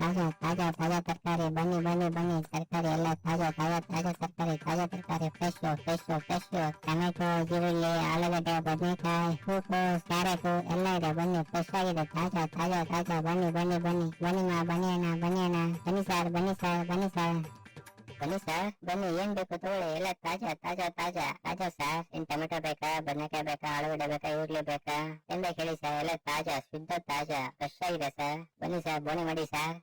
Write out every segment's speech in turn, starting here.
ತಾಜಾ ತಾಜಾ ತಾಜಾ ತರಕಾರಿ. ಬನ್ನಿ ಬನ್ನಿ ಬನ್ನಿ, ತರಕಾರಿ ಎಲ್ಲ ತಾಜಾ ತಾಜಾ ತಾಜಾ ತರಕಾರಿ, ತಾಜಾ ತರಕಾರಿ, ಫ್ರೆಶ್ ಫ್ರೆಶ್ ಫ್ರೆಶ್. ಟೊಮೆಟೊ, ಈರುಳ್ಳಿ, ಆಲೂಗಡ್ಡೆ, ಬದನೆಕಾಯಿ, ಹೂಕೋಸ್, ಕ್ಯಾರೆಟ್ ಎಲ್ಲ ಇದೆ. ಬನ್ನಿ, ಫ್ರೆಶ್ ಆಗಿದೆ, ತಾಜಾ ತಾಜಾ ತಾಜಾ. ಬನ್ನಿ ಬನ್ನಿ ಬನ್ನಿ ಬನ್ನಿ ಬನ್ನಿ ಅಣ್ಣ, ಬನ್ನಿ ಅಣ್ಣ, ಬನ್ನಿ ಸರ್, ಬನ್ನಿ ಸರ್, ಬನ್ನಿ ಸರ್, ಬನ್ನಿ ಸರ್, ಬನ್ನಿ. ಏನ್ ಬೇಕು ತಗೊಳ್ಳಿ, ಎಲ್ಲ ತಾಜಾ ತಾಜಾ ತಾಜಾ ತಾಜಾ ಸರ್. ಏನ್ ಟೊಮೆಟೊ ಬೇಕಾ, ಬದನೆಕಾಯಿ ಬೇಕಾ, ಆಲೂಗಡ್ಡೆ ಬೇಕಾ, ಈರುಳ್ಳಿ ಬೇಕಾ, ಏನ್ ಬೇಕು ಹೇಳಿ ಸರ್. ಎಲ್ಲ ತಾಜಾ, ಶುದ್ಧ ತಾಜಾ, ಫ್ರೆಶ್ ಆಗಿದೆ ಸರ್. ಬನ್ನಿ ಸರ್, ಬೋಣಿ ಮಾಡಿ ಸರ್.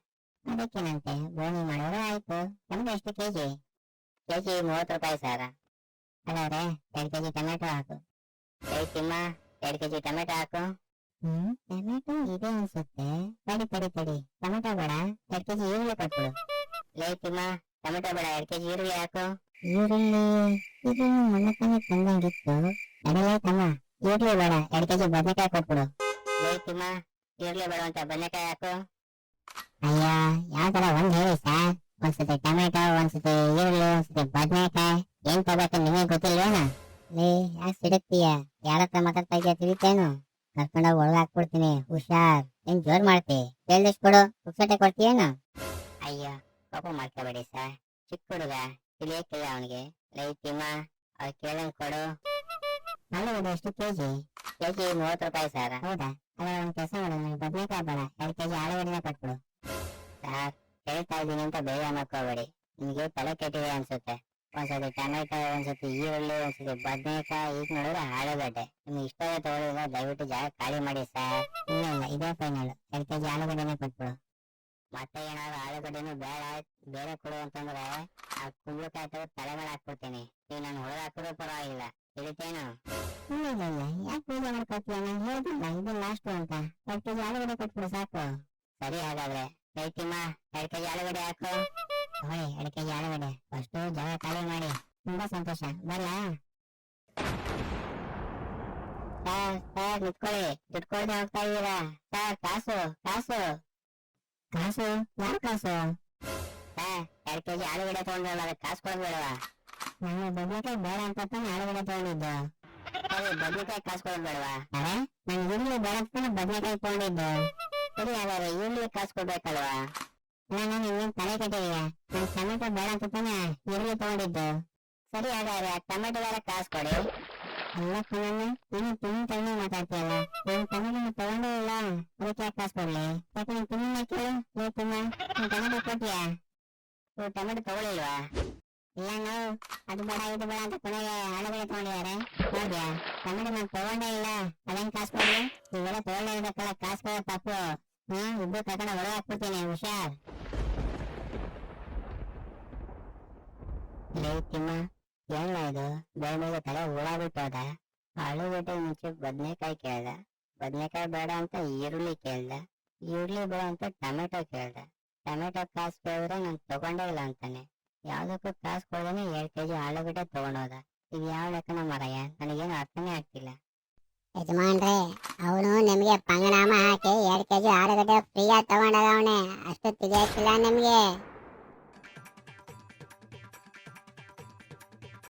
ಅದಕ್ಕೇನಂತೆ, ಬೋಣಿ ಮಾಡಿದ್ರೆ ಆಯ್ತು. ಟೊಮೆಟೊ ಎಷ್ಟು ಕೆಜಿ? ಕೆಜಿ 30 ರೂಪಾಯಿ ಸರ್. ಹಾಗಾದ್ರೆ 2 ಕೆಜಿ ಟೊಮೆಟೊ ಹಾಕು. ತಿಮ್ಮ, 2 ಕೆಜಿ ಟೊಮೆಟೊ ಹಾಕು. ಟೊಮೆಟೊ ಇದೆ ಅನ್ಸುತ್ತೆ. ತಡಿ, ಟೊಮೆಟೊ ಬೇಡ, 2 ಕೆಜಿ ಈರುಳ್ಳಿ ಕೊಟ್ಬಿಡು. ತಿಮ್ಮ, ಟೊಮೆಟೊ ಬೇಡ, 2 ಕೆಜಿ ಈರುಳ್ಳಿ ಹಾಕು. ಈರುಳ್ಳಿ ಇದು ಮೊನ್ನೆ ತಾನೇ ತಂದಂಗಿತ್ತು. ಅಡಲೇ ತಮ್ಮ, ಈರುಳ್ಳಿ ಬೇಡ, 2 ಕೆಜಿ ಬದನೆಕಾಯಿ ಕೊಟ್ಬಿಡು. ತಿಮ್ಮ, ಈರುಳ್ಳಿ ಬೇಡ ಅಂತ ಬದನೆಕಾಯಿ ಹಾಕು. ಅಯ್ಯ, ಯಾವ ತರ ಒಂದ್ ಹೇಳಿ ಸರ್. ಒಂದ್ಸತಿ ಟೊಮೆಟೊ, ಒಂದ್ಸತಿ ಈರುಳ್ಳಿ, ಒಂದ್ಸತಿ ಬದನೆಕಾಯಿ. ಏನ್ ತಗೋಬೇಕು ನಿಮಗೆ ಗೊತ್ತಿಲ್ವೇನ? ಯಾಕೆ ಸಿಡುತ್ತೀಯ? ಯಾರತ್ರ ಮಾತಾಡ್ತಾ ಇದೆಯಾ ತಿಳಿತೇನು? ಕರ್ಕೊಂಡೋಗಿ ಒಳಗೆ ಹಾಕ್ಬಿಡ್ತೀನಿ, ಹುಷಾರ್. ಏನ್ ಜೋರ್ ಮಾಡ್ತಿ? ಕೇಳ್ದಷ್ಟು ಕೊಡು, ಪುಕ್ಸಟೆ ಕೊಡ್ತೀಯೇನು? ಅಯ್ಯೋ, ಕೋಪ ಮಾಡ್ಕೋಬೇಡಿ ಸರ್. ಚಿಕ್ಕ ಹುಡುಗ, ತಿಳಿಯಕ್ಕಿಲ್ಲ ಅವನಿಗೆ. ತಿಮ್ಮ, ಅವ್ರು ಕೇಳಂಗ್ ಕೊಡು. ಆಲೂಗಡ್ಡೆ ಎಷ್ಟು ಕೆಜಿ? ಕೆಜಿ 30 ರೂಪಾಯಿ ಸರ್. ಹೌದಾ? ಅಲ್ಲ, ಒಂದ್ ಕೆಲಸ ಮಾಡು, ನನಗೆ ಬದನೆಕಾಯಿ ಬೇಡ, 2 ಕೆಜಿ ಆಲೂಗಡ್ಡೆನೇ ಕೊಟ್ಬಿಡು. ಸರ್, ಹೇಳ್ತಾ ಇದ್ದೀನಿ ಅಂತ ಬೇಗ ಮಾಡ್ಕೋಬೇಡಿ. ನಿಮ್ಗೆ ತಲೆ ಕೆಟ್ಟಿದೆ ಅನ್ಸುತ್ತೆ. ಒಂದ್ಸತಿ ಟೊಮೆಟೊ, ಒಂದ್ಸತಿ ಈರುಳ್ಳಿ, ಒಂದ್ಸತಿ ಬದನೆಕಾಯಿ, ಈಗ ನೋಡಿದ್ರೆ ಆಲೂಗಡ್ಡೆ. ನಿಮ್ಗೆ ಇಷ್ಟವೇ ತಗೊಳ್ಳಿಲ್ಲ, ದಯವಿಟ್ಟು ಜಾಗ ಖಾಲಿ ಮಾಡಿ ಸರ್. ಇಲ್ಲ, ಇದೇ ಫೈನಲ್. 2 ಕೆಜಿ ಆಲೂಗಡ್ಡೆನೇ ಕೊಟ್ಬಿಡು. ಮತ್ತೆ ಏನಾದ್ರು ಆಲೂಗಡ್ಡೆನೂ ಬೇಡ, ಬೇರೆ ಕೊಡು ಅಂತಂದ್ರೆ ಆ ಕುಂಬಳಕಾಯಿ ತಗೊಂಡು ತಲೆ ಮೇಲೆ ಹಾಕ್ಬಿಡ್ತೀನಿ. ನೀವು ನಾನು ಹೊಡೆದು ಹಾಕಿದ್ರು ಪರವಾಗಿಲ್ಲ, ತಿಳಿತೇನು? ಇಲ್ಲ, ಯಾಕೆ ಪೂಜೆ ಮಾಡ್ಕೊತೀಯ? ನಾನು ಹೇಳ್ದಲ್ಲ ಇದು ಲಾಸ್ಟ್ ಅಂತ. 2 ಕೆಜಿ ಆಲೂಗಡ್ಡೆ ಕೊಟ್ಬಿಡು ಸಾಕು. ಸರಿ ಹಾಗಾದ್ರೆ. ತಿಮ್ಮ, 2 ಕೆಜಿ ಆಲೂಗಡ್ಡೆ ಹಾಕು. 2 ಕೆಜಿ ಆಲೂಗಡ್ಡೆ. ಫಸ್ಟ್ ಜಾಗ ಖಾಲಿ ಮಾಡಿ. ತುಂಬಾ ಸಂತೋಷ, ಬರಲಾ? ಸರ್ ನಿಂತ್ಕೊಳ್ಳಿ, ದುಡ್ಡು ಕೊಡದೆ ಹೋಗ್ತಾ ಇದ್ದೀರಾ? ಸರ್, ಕಾಸು ಕಾಸು ಕಾಸು. ಯಾವ ಕಾಸು? 2 ಕೆಜಿ ಆಲೂಗಡ್ಡೆ ತಗೊಂಡ್ರಲ್ಲ, ಅದಕ್ಕೆ ಕಾಸು ಕೊಡ್ಬೇಡವಾ? ನಾನು ಬದನೆಕಾಯಿ ಬೇಡ ಅಂತ ತಾನೆ ಆಲೂಗಡ್ಡೆ ತಗೊಂಡಿದ್ದು. ಬದನೆಕಾಯಿ ಕಾಸು ಕೊಡ್ಬೇಡವಾ? ಅರೆ, ನಾನು ಈರುಳ್ಳಿ ಬೇಡ ಅಂತ ಬದನೆಕಾಯಿ ತಗೊಂಡಿದ್ದು. ಸರಿ ಹಾಗಾದ್ರೆ ಈರುಳ್ಳಿ ಕಾಸು ಕೊಡ್ಬೇಕಲ್ವಾ? ನಾನು ಇನ್ನೇನು ತಲೆ ಕೆಟ್ಟಿದೀಯ? ನಾನು ಟೊಮೆಟೊ ಬೇಡ ಅಂತ ತಾನೆ ಈರುಳ್ಳಿ ತಗೊಂಡಿದ್ದು. ಸರಿ ಹಾಗಾದ್ರೆ ಟೊಮೆಟೊ ಬೇಡ, ಕಾಸು ಕೊಡಿ. ಅಲ್ಲ ಕಣಣ್ಣ, ನೀನು ತಿನ್ನಿ ಮಾತಾಡ್ತೀಯಲ್ಲ. ನಾನು ಟೊಮೆಟೊ ತಗೊಂಡೇ ಇಲ್ಲ, ಅದಕ್ಕೆ ಯಾಕೆ ಕಾಸು ಕೊಡ್ಲಿ? ಯಾಕೆ ನೀನು ತಿನ್ನ ಕೇಳು. ತಿಮ್ಮ, ನೀನು ಟೊಮೆಟೊ ಕೊಟ್ಟಿಯಾ? ನೀವು ಟೊಮೆಟೊ ತಗೊಳ್ಳಿಲ್ವಾ? ಇಲ್ಲ, ನಾವು ಅದು ಬೇಡ ಇದು ಬೇಡ ಅಂತ ಕೊನೆಗೆ ಆಲೂಗಡ್ಡೆ ತಗೊಂಡಿದ್ದಾರೆ. ನೋಡ್ಯಾ, ಟೊಮೆಟೊ ನಾನು ತಗೊಂಡೇ ಇಲ್ಲ, ಅದೇನು ಕಾಸು ಕೊಡ್ಲಿ? ನೀವೆಲ್ಲ ತಗೊಳ್ಳೇ ಇರಬೇಕಲ್ಲ, ಕಾಸು ಕೊಡೋ ತಪ್ಪು. ಇಬ್ಬರು ಕರ್ಕೊಂಡು ಹೊರಗೆ ಹಾಕ್ಬಿಡ್ತೀನಿ, ಹುಷಾರ್. ತಿಮ್ಮ, ಏನ ಇದು? ಬೇಗ ತಲೆ ಓಡಾಬಿಟ್ಟೋದ. ಆಲೂಗಡ್ಡೆ ಮುಂಚೆ ಬದನೆಕಾಯಿ ಕೇಳ್ದ, ಬದನೆಕಾಯಿ ಬೇಡ ಅಂತ ಈರುಳ್ಳಿ ಕೇಳ್ದ, ಈರುಳ್ಳಿ ಬೇಡ ಅಂತ ಟೊಮೆಟೊ ಕೇಳ್ದ. ಟೊಮೆಟೊ ಕಾಸು ಕೇಳಿದ್ರೆ ನಾನು ತಗೊಂಡೇ ಇಲ್ಲ ಅಂತಾನೆ. ಯಾವ್ದಕ್ಕೂ ಕಾಸು ಕೊಡದೇನೆ 2 ಕೆಜಿ ಆಲೂಗಡ್ಡೆ ತಗೊಂಡೋದ. ಇದು ಯಾವ ಲೆಕ್ಕನ ಮರಯ್ಯ? ನನಗೇನು ಅರ್ಥನೇ ಆಗ್ತಿಲ್ಲ. ಯಜಮಾನ್ರೆ, ಅವನು ನಿಮಗೆ ಪಂಗನಾಮ ಹಾಕಿ 2 ಕೆಜಿ ಆಲೂಗಡ್ಡೆ ಫ್ರೀಯಾಗಿ ತಗೊಂಡವನೆ. ಅಷ್ಟು ತಿಳಿಯಕ್ಕಿಲ್ಲ ನಿಮ್ಗೆ?